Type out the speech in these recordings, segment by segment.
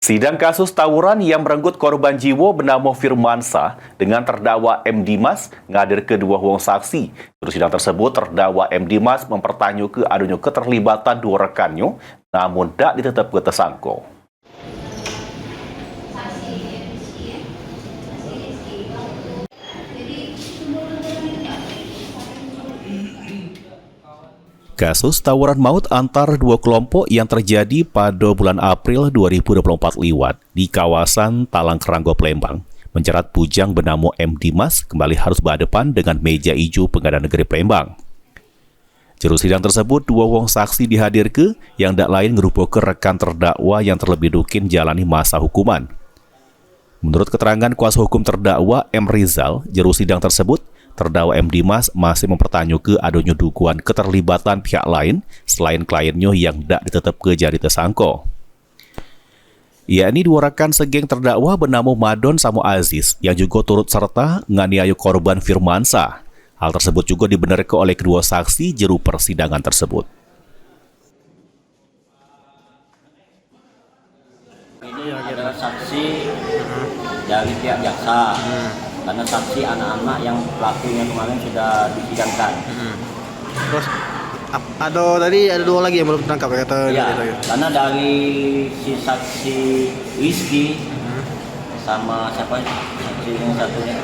Sidang kasus tawuran yang merenggut korban jiwa bernama Firmansyah dengan terdakwa M. Dimas ngadir kedua wong saksi. Dalam sidang tersebut, terdakwa M. Dimas mempertanyakan adanya keterlibatan dua rekannya, namun tak ditetapkan tersangka. Kasus tawuran maut antar dua kelompok yang terjadi pada bulan April 2024 liwat di kawasan Talang Keranggo, Palembang menjerat bujang bernama M. Dimas kembali harus berhadapan dengan meja ijo Pengadilan Negeri Palembang. Juru sidang tersebut, dua wong saksi dihadirkan yang tak lain merupakan rekan terdakwa yang terlebih dahulu jalani masa hukuman. Menurut keterangan kuasa hukum terdakwa M. Rizal, juru sidang tersebut, terdakwa M. Dimas masih mempertanyakan adanya dugaan keterlibatan pihak lain selain kliennya yang tidak ditetapkan jadi tersangka. Yakni dua rekan segeng terdakwa bernama Madon sama Aziz yang juga turut serta menganiaya korban Firmansyah. Hal tersebut juga dibenarkan oleh kedua saksi juru persidangan tersebut. Ini adalah saksi dari pihak jaksa. Karena saksi anak-anak yang pelakunya kemarin sudah disidangkan. Terus ada dua lagi yang belum ditangkap ya, kata ya, gitu. Karena dari si saksi Rizky sama siapa saksi yang satunya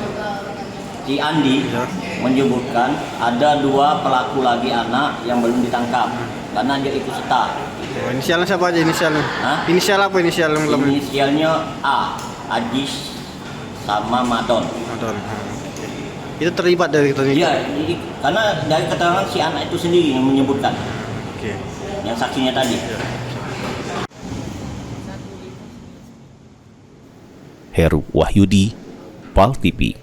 si Andi menyebutkan ada dua pelaku lagi anak yang belum ditangkap karena dia ikut serta. Inisialnya siapa aja inisialnya? Inisial apa inisial yang belum? Inisialnya A, Ajis sama Madon. Itu terlibat dari itu? Iya, karena dari keterangan si anak itu sendiri yang menyebutkan. Yang saksinya tadi. Heru Wahyudi, PAL TV.